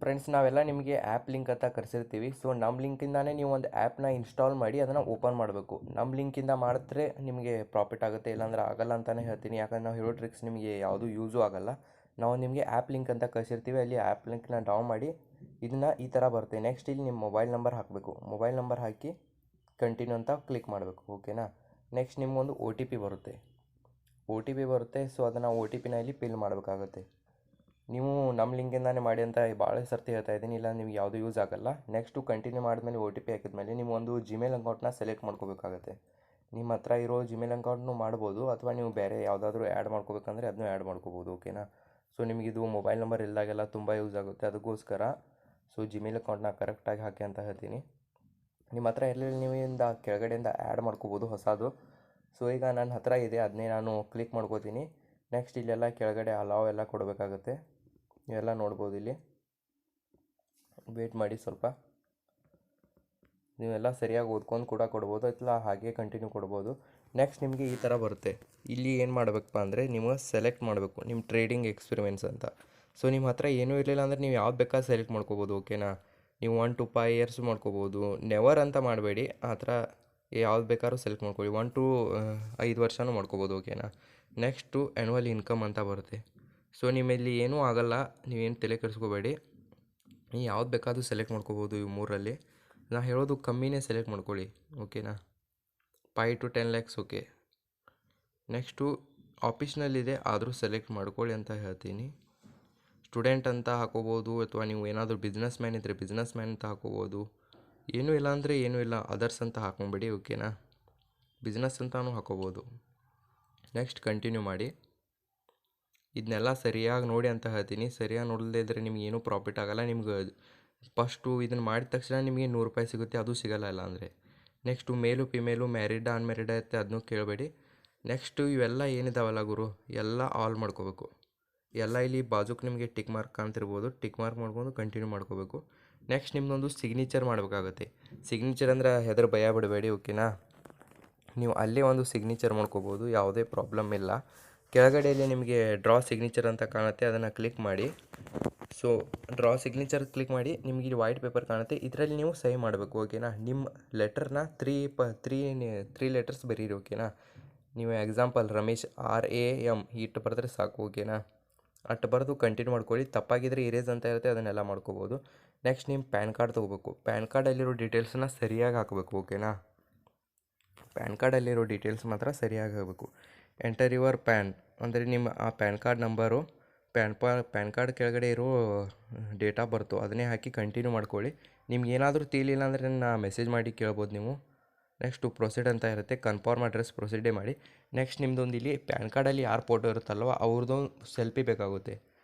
Friends, ನಾವೆಲ್ಲ ನಿಮಗೆ app link ಅಂತ ಕರೆಸಿರ್ತೀವಿ. ಸೊ ನಮ್ಮ ಲಿಂಕಿಂದಾನೇ ನೀವು ಒಂದು ಆ್ಯಪ್ನ ಇನ್ಸ್ಟಾಲ್ ಮಾಡಿ ಅದನ್ನು ಓಪನ್ ಮಾಡಬೇಕು. ನಮ್ಮ ಲಿಂಕಿಂದ ಮಾಡಿದ್ರೆ ನಿಮಗೆ ಪ್ರಾಫಿಟ್ ಆಗುತ್ತೆ, ಇಲ್ಲಾಂದ್ರೆ ಆಗಲ್ಲ ಅಂತಲೇ ಹೇಳ್ತೀನಿ. ಯಾಕಂದ್ರೆ ನಾವು ಹೇಳೋ ಟ್ರಿಕ್ಸ್ ನಿಮಗೆ ಯಾವುದೂ ಯೂಸು ಆಗಲ್ಲ. ನಾವು ನಿಮಗೆ ಆ್ಯಪ್ ಲಿಂಕ್ ಅಂತ ಕಳಿಸಿರ್ತೀವಿ, ಅಲ್ಲಿ ಆ್ಯಪ್ ಲಿಂಕ್ನ ಡೌನ್ ಮಾಡಿ ಇದನ್ನು ಈ ಥರ ಬರುತ್ತೆ. ನೆಕ್ಸ್ಟ್ ಇಲ್ಲಿ ನಿಮ್ಮ ಮೊಬೈಲ್ ನಂಬರ್ ಹಾಕಬೇಕು. ಮೊಬೈಲ್ ನಂಬರ್ ಹಾಕಿ ಕಂಟಿನ್ಯೂ ಅಂತ ಕ್ಲಿಕ್ ಮಾಡಬೇಕು. ಓಕೆನಾ. ನೆಕ್ಸ್ಟ್ ನಿಮಗೊಂದು ಒ ಟಿ ಪಿ ಬರುತ್ತೆ. ಸೊ ಅದನ್ನು ಒ ಟಿ ಪಿನ ಇಲ್ಲಿ ಫಿಲ್ ಮಾಡಬೇಕಾಗುತ್ತೆ. ನೀವು ನಮ್ಮ ಲಿಂಕಿಂದಾನೇ ಮಾಡಿ ಅಂತ ಭಾಳ ಸರ್ತಿ ಹೇಳ್ತಾ ಇದ್ದೀನಿ, ಇಲ್ಲ ನಿಮ್ಗೆ ಯಾವುದೂ ಯೂಸ್ ಆಗಲ್ಲ. ನೆಕ್ಸ್ಟು ಕಂಟಿನ್ಯೂ ಮಾಡಿದ್ಮೇಲೆ ಒ ಟಿ ಪಿ ಹಾಕಿದ್ಮೇಲೆ ನೀವು ಒಂದು ಜಿಮೇಲ್ ಅಕೌಂಟ್ನ ಸೆಲೆಕ್ಟ್ ಮಾಡ್ಕೋಬೇಕಾಗುತ್ತೆ. ನಿಮ್ಮ ಹತ್ರ ಇರೋ ಜಿಮೇಲ್ ಅಕೌಂಟ್ನು ಮಾಡ್ಬೋದು, ಅಥವಾ ನೀವು ಬೇರೆ ಯಾವುದಾದ್ರೂ ಆ್ಯಡ್ ಮಾಡ್ಕೋಬೇಕಂದ್ರೆ ಅದನ್ನೂ ಆ್ಯಡ್ ಮಾಡ್ಕೋಬೋದು. ಓಕೆನಾ. ಸೊ ನಿಮಗಿದು ಮೊಬೈಲ್ ನಂಬರ್ ಇಲ್ದಾಗೆಲ್ಲ ತುಂಬ ಯೂಸ್ ಆಗುತ್ತೆ. ಅದಕ್ಕೋಸ್ಕರ ಸೊ ಜಿಮೇಲ್ ಅಕೌಂಟ್ನ ಕರೆಕ್ಟಾಗಿ ಹಾಕಿ ಅಂತ ಹೇಳ್ತೀನಿ. ನಿಮ್ಮ ಹತ್ರ ಎಲ್ಲೆಲ್ಲಿ ನೀವಿಂದ ಕೆಳಗಡೆಯಿಂದ ಆ್ಯಡ್ ಮಾಡ್ಕೋಬೋದು ಹೊಸದು. ಸೊ ಈಗ ನನ್ನ ಹತ್ರ ಇದೆ, ಅದನ್ನೇ ನಾನು ಕ್ಲಿಕ್ ಮಾಡ್ಕೋತೀನಿ. ನೆಕ್ಸ್ಟ್ ಇಲ್ಲೆಲ್ಲ ಕೆಳಗಡೆ ಅಲಾವ್ ಎಲ್ಲ ಕೊಡಬೇಕಾಗುತ್ತೆ. ಇವೆಲ್ಲ ನೋಡ್ಬೋದು. ಇಲ್ಲಿ ವೇಟ್ ಮಾಡಿ ಸ್ವಲ್ಪ. ನೀವೆಲ್ಲ ಸರಿಯಾಗಿ ಓದ್ಕೊಂಡು ಕೂಡ ಕೊಡ್ಬೋದು, ಇಲ್ಲ ಹಾಗೆ ಕಂಟಿನ್ಯೂ ಕೊಡ್ಬೋದು. ನೆಕ್ಸ್ಟ್ ನಿಮಗೆ ಈ ಥರ ಬರುತ್ತೆ. ಇಲ್ಲಿ ಏನು ಮಾಡಬೇಕಪ್ಪ ಅಂದರೆ ನೀವು ಸೆಲೆಕ್ಟ್ ಮಾಡಬೇಕು ನಿಮ್ಮ ಟ್ರೇಡಿಂಗ್ ಎಕ್ಸ್ಪೀರಿಮೆನ್ಸ್ ಅಂತ. ಸೊ ನಿಮ್ಮ ಹತ್ರ ಏನೂ ಇರಲಿಲ್ಲ ಅಂದರೆ ನೀವು ಯಾವ್ದು ಬೇಕಾದ್ರೂ ಸೆಲೆಕ್ಟ್ ಮಾಡ್ಕೋಬೋದು. ಓಕೆನಾ. ನೀವು 1 to 5 ಇಯರ್ಸ್ ಮಾಡ್ಕೋಬೋದು. ನೆವರ್ ಅಂತ ಮಾಡಬೇಡಿ, ಆ ಥರ ಯಾವ್ದು ಬೇಕಾದ್ರೂ ಸೆಲೆಕ್ಟ್ ಮಾಡ್ಕೊಳ್ಳಿ. 1 to 5 ವರ್ಷನೂ ಮಾಡ್ಕೋಬೋದು. ಓಕೆನಾ. ನೆಕ್ಸ್ಟು ಆ್ಯನ್ಯುವಲ್ ಇನ್ಕಮ್ ಅಂತ ಬರುತ್ತೆ. ಸೊ ನಿಮ್ಮಲ್ಲಿ ಏನೂ ಆಗಲ್ಲ, ನೀವೇನು ತಲೆ ಕೆಡಿಸ್ಕೋಬೇಡಿ. ನೀವು ಯಾವ್ದು ಬೇಕಾದರೂ ಸೆಲೆಕ್ಟ್ ಮಾಡ್ಕೋಬೋದು ಇವು ಮೂರಲ್ಲಿ. ನಾನು ಹೇಳೋದು ಕಮ್ಮಿನೇ ಸೆಲೆಕ್ಟ್ ಮಾಡ್ಕೊಳ್ಳಿ. ಓಕೆನಾ. 5 to 10 lakhs. ಓಕೆ. ನೆಕ್ಸ್ಟು ಆಪ್ಷನಲ್ಲಿದೆ, ಆದರೂ ಸೆಲೆಕ್ಟ್ ಮಾಡ್ಕೊಳ್ಳಿ ಅಂತ ಹೇಳ್ತೀನಿ. ಸ್ಟೂಡೆಂಟ್ ಅಂತ ಹಾಕೋಬೋದು, ಅಥವಾ ನೀವು ಏನಾದರೂ ಬಿಸ್ನೆಸ್ ಮ್ಯಾನ್ ಇದ್ದರೆ ಬಿಸ್ನೆಸ್ ಮ್ಯಾನ್ ಅಂತ ಹಾಕೋಬೋದು. ಏನೂ ಇಲ್ಲ ಅಂದರೆ ಏನೂ ಇಲ್ಲ, ಅದರ್ಸ್ ಅಂತ ಹಾಕೊಂಬಿಡಿ. ಓಕೆನಾ. ಬಿಸ್ನೆಸ್ ಅಂತಲೂ ಹಾಕೋಬೋದು. ನೆಕ್ಸ್ಟ್ ಕಂಟಿನ್ಯೂ ಮಾಡಿ. ಇದನ್ನೆಲ್ಲ ಸರಿಯಾಗಿ ನೋಡಿ ಅಂತ ಹೇಳ್ತೀನಿ. ಸರಿಯಾಗಿ ನೋಡದೇ ಇದ್ದರೆ ನಿಮ್ಗೆ ಏನೂ ಪ್ರಾಫಿಟ್ ಆಗೋಲ್ಲ. ನಿಮ್ಗೆ ಫಸ್ಟು ಇದನ್ನು ಮಾಡಿದ ತಕ್ಷಣ ನಿಮಗೆ 100 ರೂಪಾಯಿ ಸಿಗುತ್ತೆ, ಅದು ಸಿಗೋಲ್ಲ. ಇಲ್ಲ ಅಂದರೆ ನೆಕ್ಸ್ಟು ಮೇಲು ಫಿಮೇಲು ಮ್ಯಾರಿಡ್ ಅನ್ಮ್ಯಾರಿಡ್ ಐತೆ ಅದನ್ನೂ ಕೇಳಬೇಡಿ. ನೆಕ್ಸ್ಟು ಇವೆಲ್ಲ ಏನಿದಾವಲ್ಲ ಗುರು, ಎಲ್ಲ ಆಲ್ ಮಾಡ್ಕೋಬೇಕು. ಎಲ್ಲ ಇಲ್ಲಿ ಬಾಜುಕ್ಕೆ ನಿಮಗೆ ಟಿಕ್ ಮಾರ್ಕ್ ಕಾಣ್ತಿರ್ಬೋದು, ಟಿಕ್ ಮಾರ್ಕ್ ಮಾಡ್ಕೊಂಡು ಕಂಟಿನ್ಯೂ ಮಾಡ್ಕೋಬೇಕು. ನೆಕ್ಸ್ಟ್ ನಿಮ್ಮದೊಂದು ಸಿಗ್ನೇಚರ್ ಮಾಡಬೇಕಾಗುತ್ತೆ. ಸಿಗ್ನೇಚರ್ ಅಂದರೆ ಹೆದರ್ ಭಯ ಬಿಡಬೇಡಿ. ಓಕೆನಾ. ನೀವು ಅಲ್ಲೇ ಒಂದು ಸಿಗ್ನೇಚರ್ ಮಾಡ್ಕೋಬೋದು, ಯಾವುದೇ ಪ್ರಾಬ್ಲಮ್ ಇಲ್ಲ. ಕೆಳಗಡೆಯಲ್ಲಿ ನಿಮಗೆ ಡ್ರಾ ಸಿಗ್ನೇಚರ್ ಅಂತ ಕಾಣುತ್ತೆ, ಅದನ್ನು ಕ್ಲಿಕ್ ಮಾಡಿ. ಸೊ ಡ್ರಾ ಸಿಗ್ನೇಚರ್ ಕ್ಲಿಕ್ ಮಾಡಿ, ನಿಮಗೆ ಇಲ್ಲಿ ವೈಟ್ ಪೇಪರ್ ಕಾಣುತ್ತೆ, ಇದರಲ್ಲಿ ನೀವು ಸಹಿ ಮಾಡಬೇಕು. ಓಕೆನಾ. ನಿಮ್ಮ ಲೆಟರ್ನ ತ್ರೀ ಲೆಟರ್ಸ್ ಬರೀರಿ. ಓಕೆನಾ. ನೀವು ಎಕ್ಸಾಂಪಲ್ ರಮೇಶ್ RAM ಇಟ್ಟು ಬರೆದ್ರೆ ಸಾಕು. ಓಕೆನಾ. ಅಷ್ಟು ಬರೆದು ಕಂಟಿನ್ಯೂ ಮಾಡ್ಕೊಳ್ಳಿ. ತಪ್ಪಾಗಿದ್ದರೆ ಇರೇಸ್ ಅಂತ ಇರುತ್ತೆ, ಅದನ್ನೆಲ್ಲ ಮಾಡ್ಕೋಬೋದು. ನೆಕ್ಸ್ಟ್ ನಿಮ್ಮ ಪ್ಯಾನ್ ಕಾರ್ಡ್ ತೊಗೋಬೇಕು. ಪ್ಯಾನ್ ಕಾರ್ಡಲ್ಲಿರೋ ಡೀಟೇಲ್ಸನ್ನ ಸರಿಯಾಗಿ ಹಾಕಬೇಕು. ಓಕೆನಾ. ಪ್ಯಾನ್ ಕಾರ್ಡಲ್ಲಿರೋ ಡೀಟೇಲ್ಸ್ ಮಾತ್ರ ಸರಿಯಾಗಿ ಹಾಕಬೇಕು. ಎಂಟರ್ ಯುವರ್ ಪ್ಯಾನ್ ಅಂದರೆ ನಿಮ್ಮ ಆ PAN card number, PAN card ಕೆಳಗಡೆ ಇರೋ ಡೇಟ್ ಆಫ್ ಬರ್ತು ಅದನ್ನೇ ಹಾಕಿ ಕಂಟಿನ್ಯೂ ಮಾಡ್ಕೊಳ್ಳಿ. ನಿಮ್ಗೆ ಏನಾದರೂ ತಿಳಿಲಿಲ್ಲ ಅಂದರೆ ನನ್ನ ಮೆಸೇಜ್ ಮಾಡಿ ಕೇಳ್ಬೋದು ನೀವು. ನೆಕ್ಸ್ಟು ಪ್ರೊಸೀಡ್ ಅಂತ ಇರುತ್ತೆ, ಕನ್ಫರ್ಮ್ ಅಡ್ರೆಸ್ ಪ್ರೊಸೀಡೇ ಮಾಡಿ. ನೆಕ್ಸ್ಟ್ ನಿಮ್ಮದೊಂದು ಇಲ್ಲಿ ಪ್ಯಾನ್ ಕಾರ್ಡಲ್ಲಿ ಯಾರು ಫೋಟೋ ಇರುತ್ತಲ್ವ ಅವ್ರದ್ದೊಂದು ಸೆಲ್ಫಿ ಬೇಕಾಗುತ್ತೆ.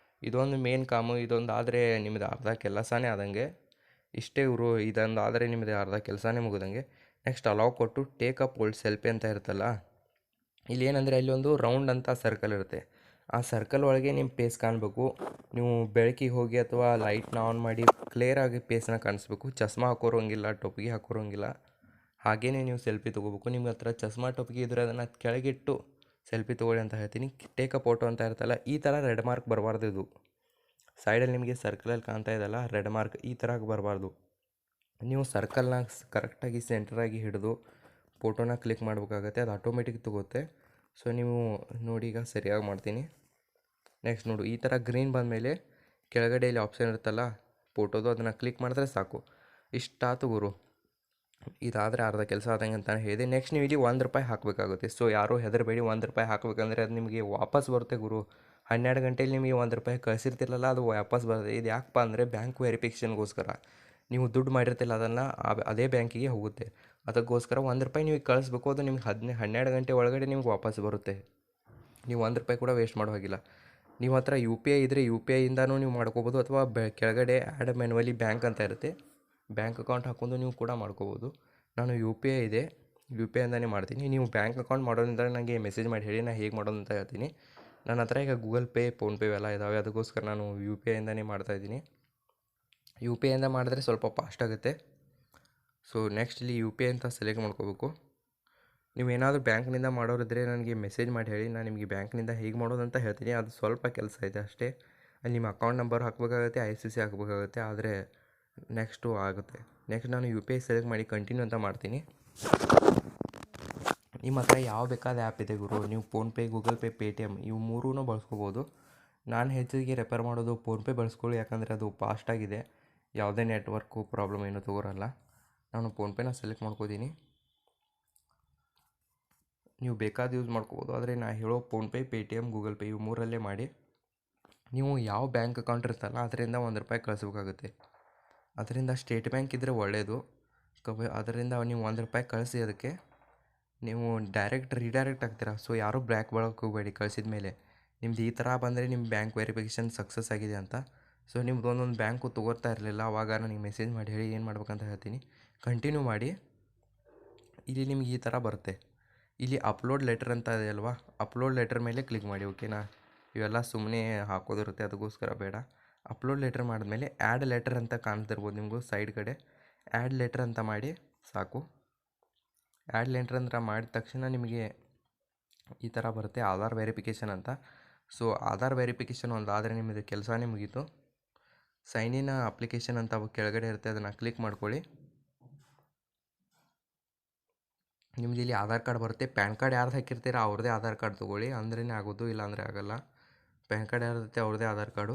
ಇದೊಂದು ಮೇನ್ ಕಾಮು. ಇದೊಂದು ಆದರೆ ನಿಮ್ಮದು ಅರ್ಧ ಕೆಲಸನೇ ಆದಂಗೆ. ಇಷ್ಟೇ ಇವರು, ಇದೊಂದು ಆದರೆ ನಿಮ್ಮದು ಅರ್ಧ ಕೆಲಸನೇ ಮುಗಿದಂಗೆ. ನೆಕ್ಸ್ಟ್ ಅಲಾವ್ ಕೊಟ್ಟು ಟೇಕ್ ಅಪ್ ಓಲ್ಡ್ ಸೆಲ್ಫಿ ಅಂತ ಇರುತ್ತಲ್ಲ, ಇಲ್ಲಿ ಏನಂದರೆ ಅಲ್ಲಿ ಒಂದು ರೌಂಡ್ ಅಂತ ಸರ್ಕಲ್ ಇರುತ್ತೆ. ಆ ಸರ್ಕಲ್ ಒಳಗೆ ನಿಮ್ಮ ಫೇಸ್ ಕಾಣಬೇಕು. ನೀವು ಬೆಳಕಿಗೆ ಹೋಗಿ ಅಥವಾ ಲೈಟ್ನ ಆನ್ ಮಾಡಿ ಕ್ಲಿಯರಾಗಿ ಫೇಸ್ನ ಕಾಣಿಸ್ಬೇಕು. ಚಸ್ಮಾ ಹಾಕೋರಂಗಿಲ್ಲ, ಟೊಪ್ಪಿಗೆ ಹಾಕೋರಂಗಿಲ್ಲ. ಹಾಗೇ ನೀವು ಸೆಲ್ಫಿ ತೊಗೋಬೇಕು. ನಿಮ್ಮ ಹತ್ರ ಚಸ್ಮಾ ಟೊಪ್ಪಿಗೆ ಇದ್ದರೆ ಅದನ್ನು ಕೆಳಗಿಟ್ಟು ಸೆಲ್ಫಿ ತೊಗೊಳ್ಳಿ ಅಂತ ಹೇಳ್ತೀನಿ. ಟೇಕ್ ಅ ಫೋಟೋ ಅಂತ ಇರುತ್ತಲ್ಲ, ಈ ಥರ ರೆಡ್ ಮಾರ್ಕ್ ಬರಬಾರ್ದು. ಇದು ಸೈಡಲ್ಲಿ ನಿಮಗೆ ಸರ್ಕಲಲ್ಲಿ ಕಾಣ್ತಾ ಇದೆಯಲ್ಲ ರೆಡ್ ಮಾರ್ಕ್, ಈ ಥರ ಬರಬಾರ್ದು. ನೀವು ಸರ್ಕಲ್ನ ಕರೆಕ್ಟಾಗಿ ಸೆಂಟ್ರಾಗಿ ಹಿಡಿದು ಫೋಟೋನ ಕ್ಲಿಕ್ ಮಾಡಬೇಕಾಗತ್ತೆ, ಅದು ಆಟೋಮೆಟಿಕ್ ತಗೋತ್ತೆ. ಸೊ ನೀವು ನೋಡಿ, ಈಗ ಸರಿಯಾಗಿ ಮಾಡ್ತೀನಿ. ನೆಕ್ಸ್ಟ್ ನೋಡು, ಈ ಥರ ಗ್ರೀನ್ ಬಂದಮೇಲೆ ಕೆಳಗಡೆ ಇಲ್ಲಿ ಆಪ್ಷನ್ ಇರುತ್ತಲ್ಲ ಫೋಟೋದು, ಅದನ್ನು ಕ್ಲಿಕ್ ಮಾಡಿದ್ರೆ ಸಾಕು. ಇಷ್ಟಾತು ಗುರು. ಇದಾದರೆ ಅರ್ಧ ಕೆಲಸ ಆದಂಗೆ ಅಂತ ಹೇಳಿದೆ. ನೆಕ್ಸ್ಟ್ ನೀವು ಇಲ್ಲಿ 1 ರೂಪಾಯಿ ಹಾಕಬೇಕಾಗುತ್ತೆ. ಸೊ ಯಾರೂ ಹೆದರಬೇಡಿ, 1 ರೂಪಾಯಿ ಹಾಕಬೇಕಂದ್ರೆ ಅದು ನಿಮಗೆ ವಾಪಸ್ ಬರುತ್ತೆ ಗುರು. 12 ಗಂಟೆಯಲ್ಲಿ ನಿಮಗೆ 1 ರೂಪಾಯಿ ಕಳಿಸಿರ್ತಿರಲ್ಲ, ಅದು ವಾಪಸ್ ಬರುತ್ತೆ. ಇದು ಯಾಕಪ್ಪ ಅಂದರೆ ಬ್ಯಾಂಕ್ ವೆರಿಫಿಕೇಷನ್ಗೋಸ್ಕರ. ನೀವು ದುಡ್ಡು ಮಾಡಿರ್ತಿಲ್ಲ ಅದನ್ನು ಅದೇ ಬ್ಯಾಂಕಿಗೆ ಹೋಗುತ್ತೆ. ಅದಕ್ಕೋಸ್ಕರ 1 ರೂಪಾಯಿ ನೀವು ಕಳಿಸ್ಬೇಕು. ಅದು ನಿಮ್ಗೆ 12 ಗಂಟೆ ಒಳಗಡೆ ನಿಮ್ಗೆ ವಾಪಸ್ ಬರುತ್ತೆ. ನೀವು 1 ರೂಪಾಯಿ ಕೂಡ ವೇಸ್ಟ್ ಮಾಡೋ ಹಾಗಿಲ್ಲ. ನಿಮ್ಮ ಹತ್ರ UPI ಇದ್ದರೆ UPIಯಿಂದನೂ ನೀವು ಮಾಡ್ಕೋಬೋದು, ಅಥವಾ ಕೆಳಗಡೆ ಆ್ಯಡ್ ಮ್ಯಾನ್ಯುವಲಿ ಬ್ಯಾಂಕ್ ಅಂತ ಇರುತ್ತೆ, ಬ್ಯಾಂಕ್ ಅಕೌಂಟ್ ಹಾಕೊಂಡು ನೀವು ಕೂಡ ಮಾಡ್ಕೋಬೋದು. ನಾನು UPI ಇದೆ, UPIಯಿಂದನೇ ಮಾಡ್ತೀನಿ. ನೀವು ಬ್ಯಾಂಕ್ ಅಕೌಂಟ್ ಮಾಡೋದ್ರಿಂದ ನನಗೆ ಮೆಸೇಜ್ ಮಾಡಿ ಹೇಳಿ, ನಾನು ಹೇಗೆ ಮಾಡೋದು ಅಂತ ಹೇಳ್ತೀನಿ. ನನ್ನ ಹತ್ರ ಈಗ ಗೂಗಲ್ ಪೇ, ಫೋನ್ಪೇ ಎಲ್ಲ ಇದ್ದಾವೆ, ಅದಕ್ಕೋಸ್ಕರ ನಾನು UPIಯಿಂದನೇ ಮಾಡ್ತಾಯಿದ್ದೀನಿ. UPIಯಿಂದ ಮಾಡಿದ್ರೆ ಸ್ವಲ್ಪ ಫಾಸ್ಟ್ ಆಗುತ್ತೆ. ಸೊ ನೆಕ್ಸ್ಟ್ ಇಲ್ಲಿ UPI ಅಂತ ಸೆಲೆಕ್ಟ್ ಮಾಡ್ಕೋಬೇಕು. ನೀವೇನಾದರೂ ಬ್ಯಾಂಕ್ನಿಂದ ಮಾಡೋರಿದ್ದರೆ ನನಗೆ ಮೆಸೇಜ್ ಮಾಡಿ ಹೇಳಿ, ನಾನು ನಿಮಗೆ ಬ್ಯಾಂಕ್ನಿಂದ ಹೇಗೆ ಮಾಡೋದು ಅಂತ ಹೇಳ್ತೀನಿ. ಅದು ಸ್ವಲ್ಪ ಕೆಲಸ ಇದೆ ಅಷ್ಟೇ, ಅಲ್ಲಿ ನಿಮ್ಮ ಅಕೌಂಟ್ ನಂಬರ್ ಹಾಕಬೇಕಾಗುತ್ತೆ, IFSC ಹಾಕಬೇಕಾಗುತ್ತೆ. ಆದರೆ ನೆಕ್ಸ್ಟು ಆಗುತ್ತೆ. ನೆಕ್ಸ್ಟ್ ನಾನು UPI ಸೆಲೆಕ್ಟ್ ಮಾಡಿ ಕಂಟಿನ್ಯೂ ಅಂತ ಮಾಡ್ತೀನಿ. ನಿಮ್ಮ ಹತ್ರ ಯಾವ ಬೇಕಾದ ಆ್ಯಪ್ ಇದೆ ಗುರು, ನೀವು ಫೋನ್ಪೇ, ಗೂಗಲ್ ಪೇ, ಪೇಟಿಎಮ್ ಇವು ಮೂರೂ ಬಳಸ್ಕೋಬೋದು. ನಾನು ಹೆಚ್ಚಿಗೆ ರೆಫರ್ ಮಾಡೋದು ಫೋನ್ಪೇ ಬಳಸ್ಕೊಳ್ಳಿ, ಯಾಕಂದರೆ ಅದು ಫಾಸ್ಟಾಗಿದೆ, ಯಾವುದೇ ನೆಟ್ವರ್ಕು ಪ್ರಾಬ್ಲಮ್ ಏನೂ ತಗೋರಲ್ಲ. ನಾನು ಫೋನ್ಪೇನ ಸೆಲೆಕ್ಟ್ ಮಾಡ್ಕೋತೀನಿ. ನೀವು ಬೇಕಾದ ಯೂಸ್ ಮಾಡ್ಕೋಬೋದು, ಆದರೆ ನಾನು ಹೇಳೋ ಫೋನ್ಪೇ, ಪೇಟಿಎಮ್, ಗೂಗಲ್ ಪೇ ಇವು ಮೂರಲ್ಲೇ ಮಾಡಿ. ನೀವು ಯಾವ ಬ್ಯಾಂಕ್ ಅಕೌಂಟ್ ಇರ್ತಲ್ಲ ಅದರಿಂದ ₹1 ಕಳಿಸ್ಬೇಕಾಗುತ್ತೆ. ಅದರಿಂದ ಸ್ಟೇಟ್ ಬ್ಯಾಂಕ್ ಇದ್ದರೆ ಒಳ್ಳೆಯದು. ಅದರಿಂದ ನೀವು ₹1 ಕಳಿಸಿ, ಅದಕ್ಕೆ ನೀವು ರೀಡೈರೆಕ್ಟ್ ಆಗ್ತೀರಾ. ಸೊ ಯಾರೂ ಬ್ಲ್ಯಾಕ್ ಬಳಕ್ಕೆ ಹೋಗಬೇಡಿ ಕಳಿಸಿದ ಮೇಲೆ. ನಿಮ್ದು ಈ ಥರ ಬಂದರೆ ನಿಮ್ಮ ಬ್ಯಾಂಕ್ ವೆರಿಫಿಕೇಷನ್ ಸಕ್ಸಸ್ ಆಗಿದೆ ಅಂತ. ಸೊ ನಿಮ್ದು ಒಂದೊಂದು ಬ್ಯಾಂಕು ತೊಗೊಳ್ತಾ ಇರಲಿಲ್ಲ, ಆವಾಗ ನನಗೆ ಮೆಸೇಜ್ ಮಾಡಿ ಹೇಳಿ ಏನು ಮಾಡ್ಬೇಕಂತ ಹೇಳ್ತೀನಿ. ಕಂಟಿನ್ಯೂ ಮಾಡಿ. ಇಲ್ಲಿ ನಿಮ್ಗೆ ಈ ಥರ ಬರುತ್ತೆ. ಇಲ್ಲಿ ಅಪ್ಲೋಡ್ ಲೆಟರ್ ಅಂತ ಇದೆ ಅಲ್ವಾ, ಅಪ್ಲೋಡ್ ಲೆಟರ್ ಮೇಲೆ ಕ್ಲಿಕ್ ಮಾಡಿ. ಓಕೆನಾ, ಇವೆಲ್ಲ ಸುಮ್ಮನೆ ಹಾಕೋದಿರುತ್ತೆ, ಅದಕ್ಕೋಸ್ಕರ ಬೇಡ. ಅಪ್ಲೋಡ್ ಲೆಟರ್ ಮಾಡಿದ್ಮೇಲೆ ಆ್ಯಡ್ ಲೆಟರ್ ಅಂತ ಕಾಣ್ತಿರ್ಬೋದು ನಿಮಗೂ ಸೈಡ್ ಕಡೆ. ಆ್ಯಡ್ ಲೆಟರ್ ಅಂತ ಮಾಡಿ ಸಾಕು. ಆ್ಯಡ್ ಲೆಟರ್ ಅಂತ ಮಾಡಿದ ತಕ್ಷಣ ನಿಮಗೆ ಈ ಥರ ಬರುತ್ತೆ, ಆಧಾರ್ ವೆರಿಫಿಕೇಷನ್ ಅಂತ. ಸೊ ಆಧಾರ್ ವೆರಿಫಿಕೇಷನ್ ಒಂದಾದರೆ ನಿಮ್ಮದು ಕೆಲಸನೇ ಮುಗೀತು. ಸೈನ್ ಇನ್ ಅಪ್ಲಿಕೇಶನ್ ಅಂತ ಕೆಳಗಡೆ ಇರುತ್ತೆ, ಅದನ್ನು ಕ್ಲಿಕ್ ಮಾಡ್ಕೊಳ್ಳಿ. ನಿಮ್ದು ಇಲ್ಲಿ ಆಧಾರ್ ಕಾರ್ಡ್ ಬರುತ್ತೆ. ಪ್ಯಾನ್ ಕಾರ್ಡ್ ಯಾರ್ದು ಹಾಕಿರ್ತೀರ ಅವ್ರದ್ದೇ ಆಧಾರ್ ಕಾರ್ಡ್ ತೊಗೊಳ್ಳಿ, ಅಂದ್ರೇ ಆಗೋದು, ಇಲ್ಲಾಂದರೆ ಆಗೋಲ್ಲ. ಪ್ಯಾನ್ ಕಾರ್ಡ್ ಯಾರಿರುತ್ತೆ ಅವ್ರದ್ದೇ ಆಧಾರ್ ಕಾರ್ಡು.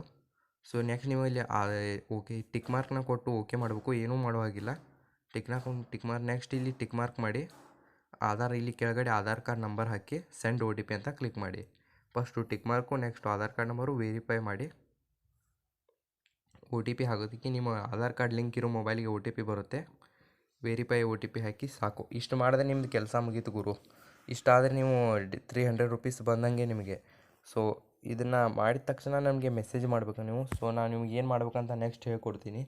ಸೊ ನೆಕ್ಸ್ಟ್ ನೀವು ಇಲ್ಲಿ ಓಕೆ ಟಿಕ್ ಮಾರ್ಕ್ನ ಕೊಟ್ಟು ಓಕೆ ಮಾಡಬೇಕು, ಏನೂ ಮಾಡೋ ಹಾಗಿಲ್ಲ. ಟಿಕ್ ಮಾರ್ಕ್ ನೆಕ್ಸ್ಟ್ ಇಲ್ಲಿ ಟಿಕ್ ಮಾರ್ಕ್ ಮಾಡಿ. ಇಲ್ಲಿ ಕೆಳಗಡೆ ಆಧಾರ್ ಕಾರ್ಡ್ ನಂಬರ್ ಹಾಕಿ ಸೆಂಡ್ OTP ಅಂತ ಕ್ಲಿಕ್ ಮಾಡಿ. First tick mark, next Aadhaar card number verify ಮಾಡಿ. OTP ಹಾಕೋದಕ್ಕೆ ನಿಮ್ಮ ಆಧಾರ್ ಕಾರ್ಡ್ ಲಿಂಕ್ ಇರೋ ಮೊಬೈಲಿಗೆ OTP ಬರುತ್ತೆ. ವೆರಿಫೈ OTP ಹಾಕಿ ಸಾಕು. ಇಷ್ಟು ಮಾಡಿದ್ರೆ ನಿಮ್ಮದು ಕೆಲಸ ಮುಗೀತು ಗುರು. ಇಷ್ಟಾದರೆ ನೀವು ₹300 ಬಂದಂಗೆ ನಿಮಗೆ. ಸೊ ಇದನ್ನು ಮಾಡಿದ ತಕ್ಷಣ ನಮಗೆ ಮೆಸೇಜ್ ಮಾಡಬೇಕು ನೀವು. ಸೊ ನಾನು ನಿಮ್ಗೆ ಏನು ಮಾಡ್ಬೇಕಂತ ನೆಕ್ಸ್ಟ್ ಹೇಳ್ಕೊಡ್ತೀನಿ.